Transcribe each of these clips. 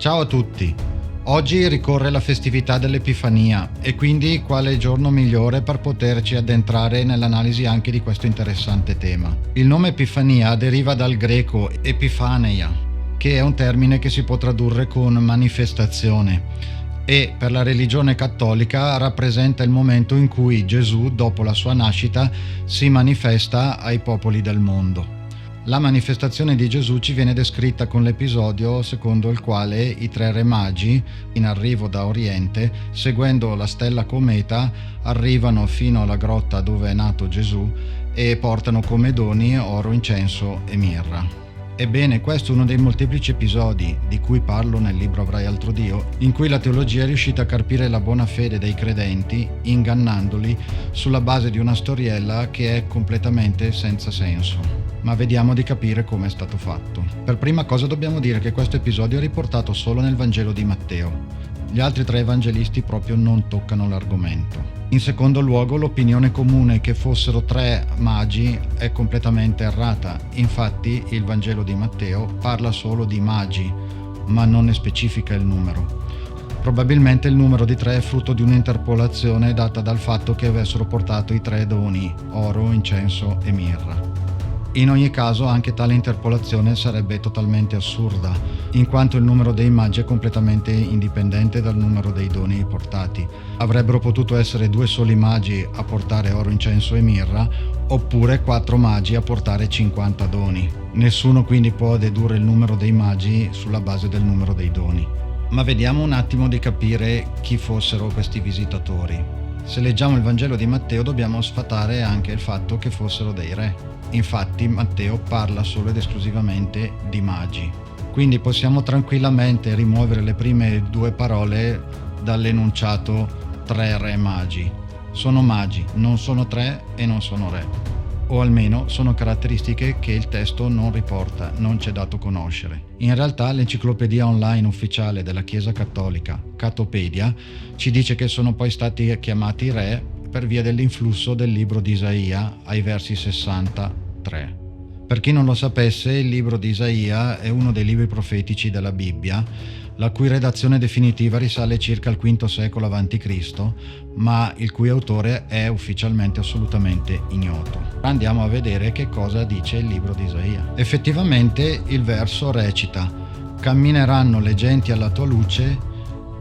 Ciao a tutti! Oggi ricorre la festività dell'Epifania e quindi quale giorno migliore per poterci addentrare nell'analisi anche di questo interessante tema. Il nome Epifania deriva dal greco epiphaneia, che è un termine che si può tradurre con manifestazione e per la religione cattolica rappresenta il momento in cui Gesù, dopo la sua nascita, si manifesta ai popoli del mondo. La manifestazione di Gesù ci viene descritta con l'episodio secondo il quale i tre re magi, in arrivo da Oriente, seguendo la stella cometa, arrivano fino alla grotta dove è nato Gesù e portano come doni oro, incenso e mirra. Ebbene, questo è uno dei molteplici episodi di cui parlo nel libro Avrai altro Dio, in cui la teologia è riuscita a carpire la buona fede dei credenti, ingannandoli sulla base di una storiella che è completamente senza senso. Ma vediamo di capire come è stato fatto. Per prima cosa dobbiamo dire che questo episodio è riportato solo nel Vangelo di Matteo. Gli altri tre evangelisti proprio non toccano l'argomento. In secondo luogo, l'opinione comune che fossero tre magi è completamente errata. Infatti, il Vangelo di Matteo parla solo di magi, ma non ne specifica il numero. Probabilmente il numero di tre è frutto di un'interpolazione data dal fatto che avessero portato i tre doni, oro, incenso e mirra. In ogni caso anche tale interpolazione sarebbe totalmente assurda, in quanto il numero dei magi è completamente indipendente dal numero dei doni portati. Avrebbero potuto essere due soli magi a portare oro, incenso e mirra, oppure 4 magi a portare 50 doni. Nessuno quindi può dedurre il numero dei magi sulla base del numero dei doni. Ma vediamo un attimo di capire chi fossero questi visitatori. Se leggiamo il Vangelo di Matteo dobbiamo sfatare anche il fatto che fossero dei re. Infatti Matteo parla solo ed esclusivamente di magi. Quindi possiamo tranquillamente rimuovere le prime due parole dall'enunciato tre re magi. Sono magi, non sono tre e non sono re. O almeno sono caratteristiche che il testo non riporta, non c'è dato conoscere. In realtà l'enciclopedia online ufficiale della Chiesa Cattolica, Catopedia, ci dice che sono poi stati chiamati re per via dell'influsso del libro di Isaia ai versi 63. Per chi non lo sapesse, il libro di Isaia è uno dei libri profetici della Bibbia, la cui redazione definitiva risale circa al V secolo a.C., ma il cui autore è ufficialmente assolutamente ignoto. Andiamo a vedere che cosa dice il libro di Isaia. Effettivamente il verso recita: «Cammineranno le genti alla tua luce,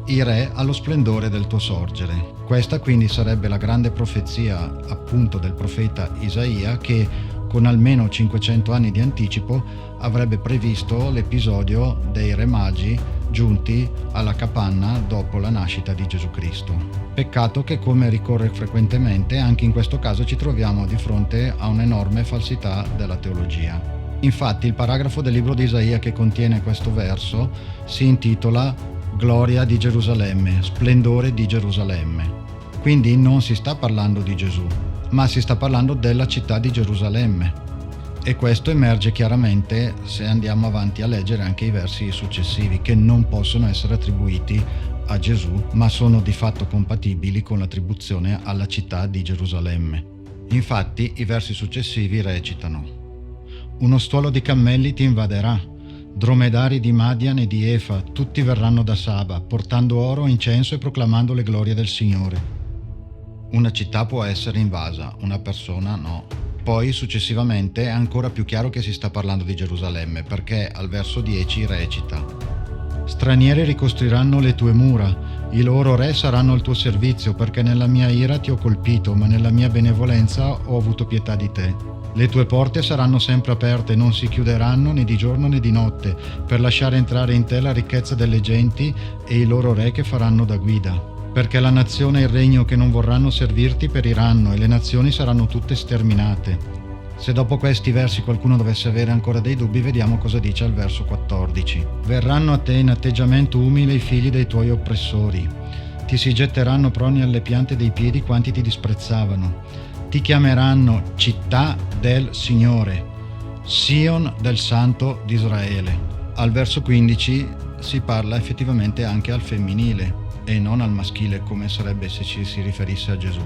i re allo splendore del tuo sorgere». Questa quindi sarebbe la grande profezia appunto del profeta Isaia che con almeno 500 anni di anticipo avrebbe previsto l'episodio dei re magi giunti alla capanna dopo la nascita di Gesù Cristo. Peccato che, come ricorre frequentemente, anche in questo caso ci troviamo di fronte a un'enorme falsità della teologia. Infatti il paragrafo del libro di Isaia che contiene questo verso si intitola Gloria di Gerusalemme, splendore di Gerusalemme. Quindi non si sta parlando di Gesù, ma si sta parlando della città di Gerusalemme. E questo emerge chiaramente se andiamo avanti a leggere anche i versi successivi, che non possono essere attribuiti a Gesù, ma sono di fatto compatibili con l'attribuzione alla città di Gerusalemme. Infatti i versi successivi recitano: «Uno stuolo di cammelli ti invaderà, dromedari di Madian e di Efa, tutti verranno da Saba, portando oro, incenso e proclamando le glorie del Signore». Una città può essere invasa, una persona no. Poi successivamente è ancora più chiaro che si sta parlando di Gerusalemme, perché al verso 10 recita: «Stranieri ricostruiranno le tue mura, i loro re saranno al tuo servizio, perché nella mia ira ti ho colpito, ma nella mia benevolenza ho avuto pietà di te. Le tue porte saranno sempre aperte, non si chiuderanno né di giorno né di notte, per lasciare entrare in te la ricchezza delle genti e i loro re che faranno da guida. Perché la nazione e il regno che non vorranno servirti periranno e le nazioni saranno tutte sterminate». Se dopo questi versi qualcuno dovesse avere ancora dei dubbi, vediamo cosa dice al verso 14. «Verranno a te in atteggiamento umile i figli dei tuoi oppressori. Ti si getteranno proni alle piante dei piedi quanti ti disprezzavano. Ti chiameranno città del Signore, Sion del Santo di Israele». Al verso 15 si parla effettivamente anche al femminile e non al maschile, come sarebbe se ci si riferisse a Gesù.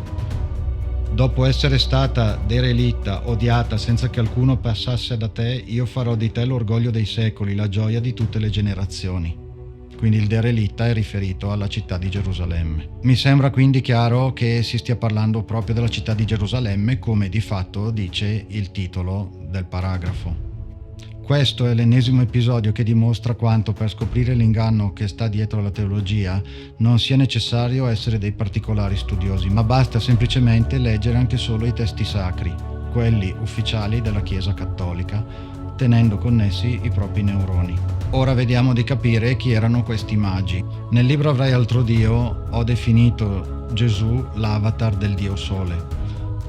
«Dopo essere stata derelitta, odiata, senza che alcuno passasse da te, io farò di te l'orgoglio dei secoli, la gioia di tutte le generazioni». quindi il derelitta è riferito alla città di Gerusalemme. Mi sembra quindi chiaro che si stia parlando proprio della città di Gerusalemme, come di fatto dice il titolo del paragrafo. Questo è l'ennesimo episodio che dimostra quanto per scoprire l'inganno che sta dietro la teologia non sia necessario essere dei particolari studiosi, ma basta semplicemente leggere anche solo i testi sacri, quelli ufficiali della Chiesa Cattolica, tenendo connessi i propri neuroni. Ora vediamo di capire chi erano questi magi. Nel libro Avrai altro Dio ho definito Gesù l'avatar del Dio Sole,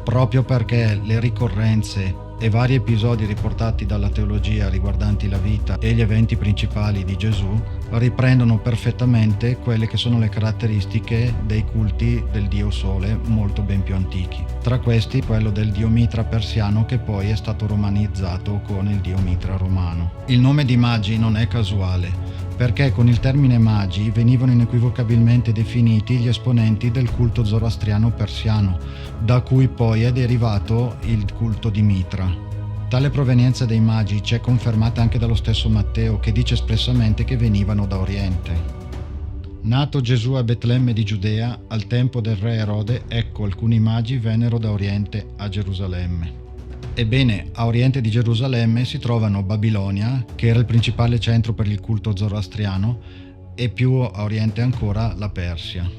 proprio perché le ricorrenze e vari episodi riportati dalla teologia riguardanti la vita e gli eventi principali di Gesù riprendono perfettamente quelle che sono le caratteristiche dei culti del Dio Sole molto ben più antichi. Tra questi quello del Dio Mitra persiano, che poi è stato romanizzato con il Dio Mitra romano. Il nome di magi non è casuale, perché con il termine magi venivano inequivocabilmente definiti gli esponenti del culto zoroastriano persiano, da cui poi è derivato il culto di Mitra. Tale provenienza dei magi c'è confermata anche dallo stesso Matteo, che dice espressamente che venivano da Oriente. Nato Gesù a Betlemme di Giudea, al tempo del re Erode, ecco alcuni magi vennero da Oriente a Gerusalemme. Ebbene, a oriente di Gerusalemme si trovano Babilonia, che era il principale centro per il culto zoroastriano, e più a oriente ancora la Persia.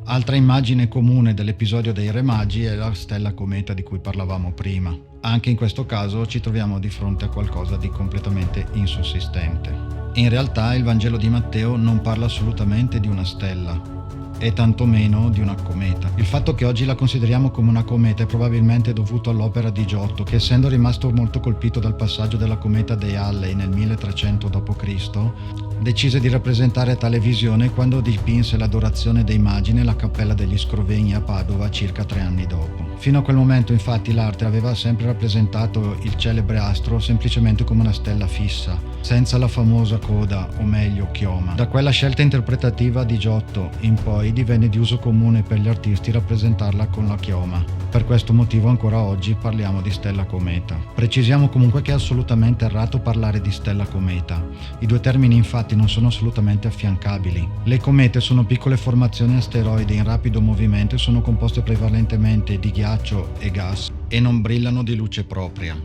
Altra immagine comune dell'episodio dei Re Magi è la stella cometa di cui parlavamo prima. Anche in questo caso ci troviamo di fronte a qualcosa di completamente insussistente. In realtà il Vangelo di Matteo non parla assolutamente di una stella, e tantomeno di una cometa. Il fatto che oggi la consideriamo come una cometa è probabilmente dovuto all'opera di Giotto, che essendo rimasto molto colpito dal passaggio della cometa dei Halley nel 1300 d.C., decise di rappresentare tale visione quando dipinse l'Adorazione dei Magi nella Cappella degli Scrovegni a Padova circa 3 anni dopo. Fino a quel momento infatti l'arte aveva sempre rappresentato il celebre astro semplicemente come una stella fissa, senza la famosa coda, o meglio chioma. Da quella scelta interpretativa di Giotto in poi divenne di uso comune per gli artisti rappresentarla con la chioma. Per questo motivo ancora oggi parliamo di stella cometa. Precisiamo comunque che è assolutamente errato parlare di stella cometa. I due termini infatti non sono assolutamente affiancabili. Le comete sono piccole formazioni asteroidi in rapido movimento e sono composte prevalentemente di ghiaccio e gas e non brillano di luce propria,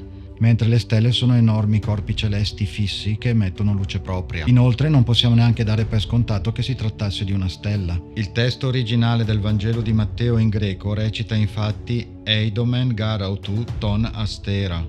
mentre le stelle sono enormi corpi celesti fissi che emettono luce propria. Inoltre non possiamo neanche dare per scontato che si trattasse di una stella. Il testo originale del Vangelo di Matteo in greco recita infatti Eidomen garautu ton astera.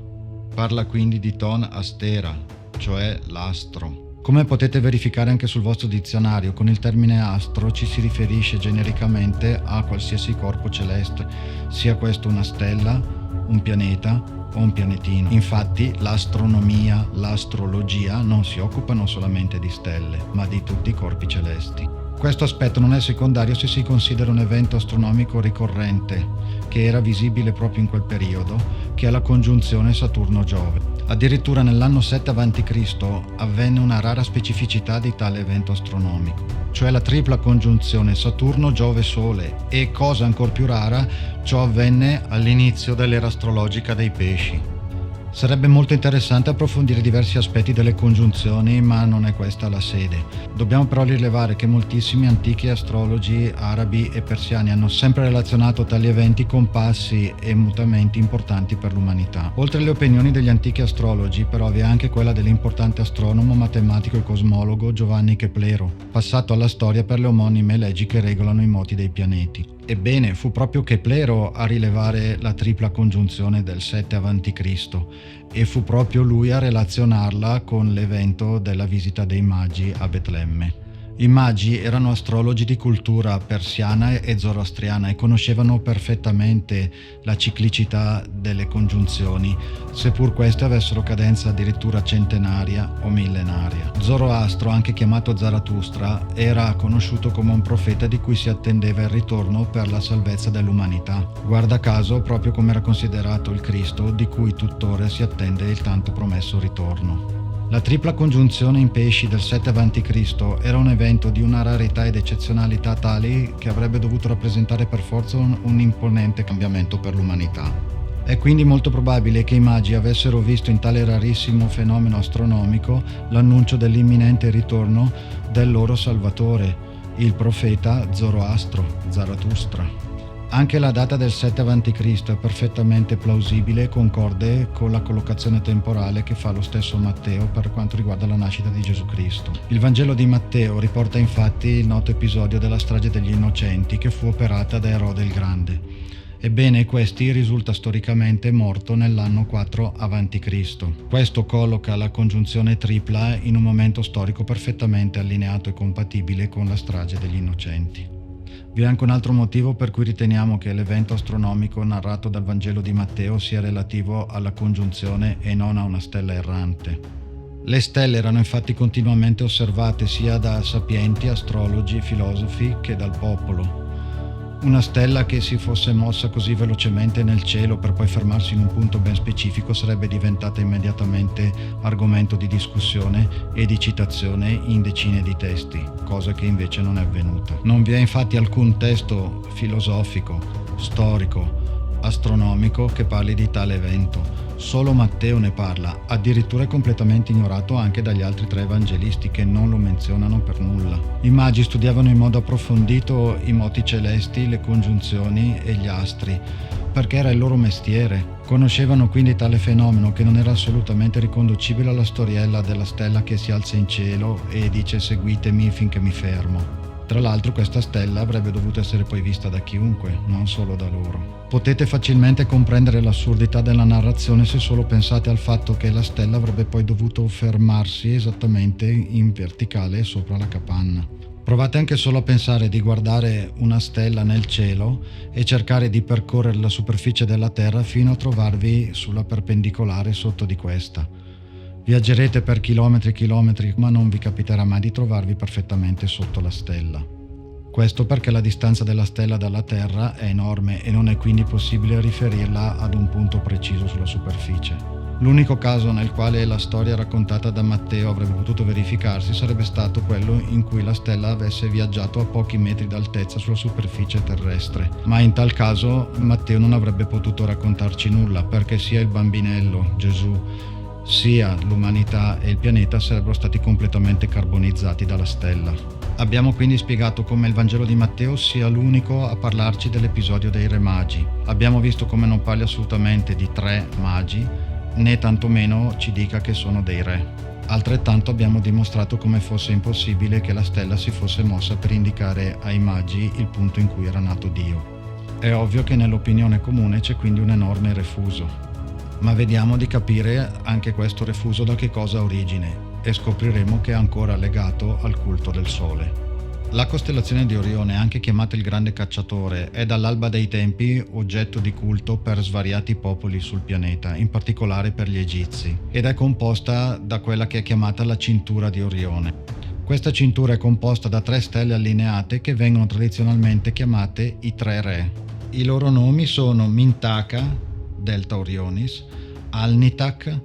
Parla quindi di ton astera, cioè l'astro. Come potete verificare anche sul vostro dizionario, con il termine astro ci si riferisce genericamente a qualsiasi corpo celeste, sia questo una stella, un pianeta o un pianetino. Infatti l'astronomia, l'astrologia non si occupano solamente di stelle, ma di tutti i corpi celesti. Questo aspetto non è secondario se si considera un evento astronomico ricorrente, che era visibile proprio in quel periodo, che è la congiunzione Saturno-Giove. Addirittura nell'anno 7 a.C. avvenne una rara specificità di tale evento astronomico, cioè la tripla congiunzione Saturno-Giove-Sole, e, cosa ancor più rara, ciò avvenne all'inizio dell'era astrologica dei Pesci. Sarebbe molto interessante approfondire diversi aspetti delle congiunzioni, ma non è questa la sede. Dobbiamo però rilevare che moltissimi antichi astrologi arabi e persiani hanno sempre relazionato tali eventi con passi e mutamenti importanti per l'umanità. Oltre alle opinioni degli antichi astrologi, però, vi è anche quella dell'importante astronomo, matematico e cosmologo Giovanni Keplero, passato alla storia per le omonime leggi che regolano i moti dei pianeti. Ebbene, fu proprio Keplero a rilevare la tripla congiunzione del 7 a.C. e fu proprio lui a relazionarla con l'evento della visita dei Magi a Betlemme. I Magi erano astrologi di cultura persiana e zoroastriana e conoscevano perfettamente la ciclicità delle congiunzioni, seppur queste avessero cadenza addirittura centenaria o millenaria. Zoroastro, anche chiamato Zarathustra, era conosciuto come un profeta di cui si attendeva il ritorno per la salvezza dell'umanità. Guarda caso, proprio come era considerato il Cristo, di cui tuttora si attende il tanto promesso ritorno. La tripla congiunzione in Pesci del 7 a.C. era un evento di una rarità ed eccezionalità tali che avrebbe dovuto rappresentare per forza un imponente cambiamento per l'umanità. È quindi molto probabile che i magi avessero visto in tale rarissimo fenomeno astronomico l'annuncio dell'imminente ritorno del loro salvatore, il profeta Zoroastro, Zarathustra. Anche la data del 7 a.C. è perfettamente plausibile e concorde con la collocazione temporale che fa lo stesso Matteo per quanto riguarda la nascita di Gesù Cristo. Il Vangelo di Matteo riporta infatti il noto episodio della strage degli innocenti che fu operata da Erode il Grande. Ebbene, questi risulta storicamente morto nell'anno 4 a.C. Questo colloca la congiunzione tripla in un momento storico perfettamente allineato e compatibile con la strage degli innocenti. Vi è anche un altro motivo per cui riteniamo che l'evento astronomico narrato dal Vangelo di Matteo sia relativo alla congiunzione e non a una stella errante. Le stelle erano infatti continuamente osservate sia da sapienti, astrologi, filosofi che dal popolo. Una stella che si fosse mossa così velocemente nel cielo per poi fermarsi in un punto ben specifico sarebbe diventata immediatamente argomento di discussione e di citazione in decine di testi, cosa che invece non è avvenuta. Non vi è infatti alcun testo filosofico, storico, astronomico che parli di tale evento. Solo Matteo ne parla, addirittura è completamente ignorato anche dagli altri 3 evangelisti che non lo menzionano per nulla. I magi studiavano in modo approfondito i moti celesti, le congiunzioni e gli astri, perché era il loro mestiere. Conoscevano quindi tale fenomeno che non era assolutamente riconducibile alla storiella della stella che si alza in cielo e dice seguitemi finché mi fermo. Tra l'altro questa stella avrebbe dovuto essere poi vista da chiunque, non solo da loro. Potete facilmente comprendere l'assurdità della narrazione se solo pensate al fatto che la stella avrebbe poi dovuto fermarsi esattamente in verticale sopra la capanna. Provate anche solo a pensare di guardare una stella nel cielo e cercare di percorrere la superficie della Terra fino a trovarvi sulla perpendicolare sotto di questa. Viaggerete per chilometri e chilometri, ma non vi capiterà mai di trovarvi perfettamente sotto la stella. Questo perché la distanza della stella dalla Terra è enorme e non è quindi possibile riferirla ad un punto preciso sulla superficie. L'unico caso nel quale la storia raccontata da Matteo avrebbe potuto verificarsi sarebbe stato quello in cui la stella avesse viaggiato a pochi metri d'altezza sulla superficie terrestre. Ma in tal caso Matteo non avrebbe potuto raccontarci nulla, perché sia il bambinello, Gesù, sia l'umanità e il pianeta sarebbero stati completamente carbonizzati dalla stella. Abbiamo quindi spiegato come il Vangelo di Matteo sia l'unico a parlarci dell'episodio dei Re Magi. Abbiamo visto come non parli assolutamente di 3 magi, né tantomeno ci dica che sono dei re. Altrettanto abbiamo dimostrato come fosse impossibile che la stella si fosse mossa per indicare ai magi il punto in cui era nato Dio. È ovvio che nell'opinione comune c'è quindi un enorme refuso. Ma vediamo di capire anche questo refuso da che cosa ha origine e scopriremo che è ancora legato al culto del Sole. La costellazione di Orione, anche chiamata il Grande Cacciatore, è dall'alba dei tempi oggetto di culto per svariati popoli sul pianeta, in particolare per gli egizi, ed è composta da quella che è chiamata la cintura di Orione. Questa cintura è composta da 3 stelle allineate che vengono tradizionalmente chiamate i 3 re. I loro nomi sono Mintaka, Delta Orionis, Alnitak,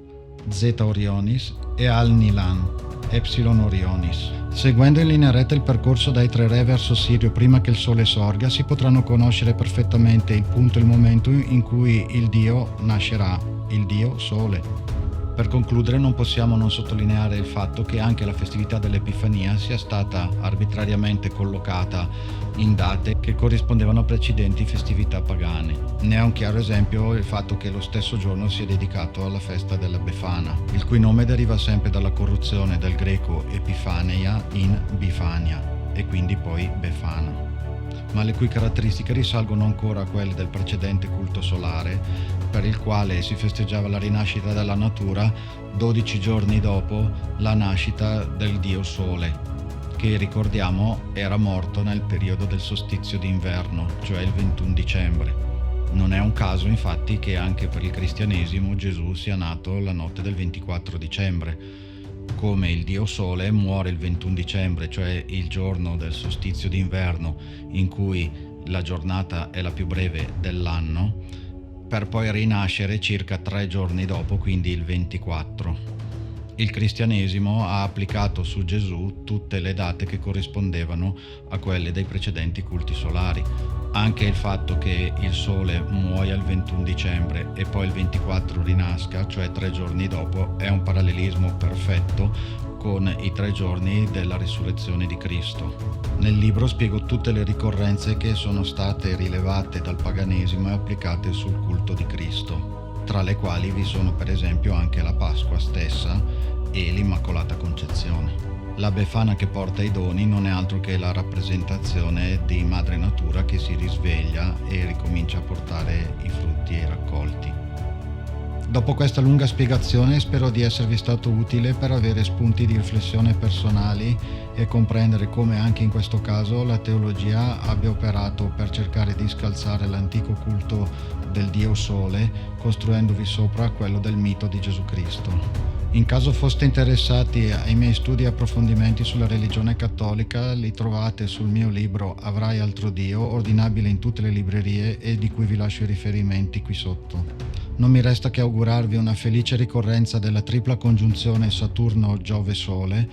Zeta Orionis e Alnilan, Epsilon Orionis. Seguendo in linea retta il percorso dai 3 re verso Sirio prima che il sole sorga, si potranno conoscere perfettamente il punto e il momento in cui il dio nascerà, il dio Sole. Per concludere, non possiamo non sottolineare il fatto che anche la festività dell'Epifania sia stata arbitrariamente collocata in date che corrispondevano a precedenti festività pagane. Ne è un chiaro esempio il fatto che lo stesso giorno sia dedicato alla festa della Befana, il cui nome deriva sempre dalla corruzione del greco Epifaneia in Bifania e quindi poi Befana, ma le cui caratteristiche risalgono ancora a quelle del precedente culto solare, per il quale si festeggiava la rinascita della natura 12 giorni dopo la nascita del dio Sole, che ricordiamo era morto nel periodo del solstizio d'inverno, cioè il 21 dicembre. Non è un caso infatti che anche per il cristianesimo Gesù sia nato la notte del 24 dicembre. Come il dio Sole muore il 21 dicembre, cioè il giorno del solstizio d'inverno in cui la giornata è la più breve dell'anno, per poi rinascere circa 3 giorni dopo, quindi il 24. Il cristianesimo ha applicato su Gesù tutte le date che corrispondevano a quelle dei precedenti culti solari. Anche il fatto che il sole muoia il 21 dicembre e poi il 24 rinasca, cioè 3 giorni dopo, è un parallelismo perfetto con i 3 giorni della risurrezione di Cristo. Nel libro spiego tutte le ricorrenze che sono state rilevate dal paganesimo e applicate sul culto di Cristo, tra le quali vi sono per esempio anche la Pasqua stessa e l'Immacolata Concezione. La Befana che porta i doni non è altro che la rappresentazione di Madre Natura che si risveglia e ricomincia a portare i frutti e i raccolti. Dopo questa lunga spiegazione spero di esservi stato utile per avere spunti di riflessione personali e comprendere come anche in questo caso la teologia abbia operato per cercare di scalzare l'antico culto del Dio Sole, costruendovi sopra quello del mito di Gesù Cristo. In caso foste interessati ai miei studi e approfondimenti sulla religione cattolica, li trovate sul mio libro Avrai altro Dio, ordinabile in tutte le librerie e di cui vi lascio i riferimenti qui sotto. Non mi resta che augurarvi una felice ricorrenza della tripla congiunzione Saturno-Giove-Sole,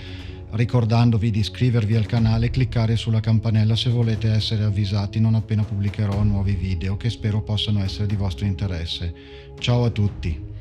ricordandovi di iscrivervi al canale e cliccare sulla campanella se volete essere avvisati non appena pubblicherò nuovi video che spero possano essere di vostro interesse. Ciao a tutti!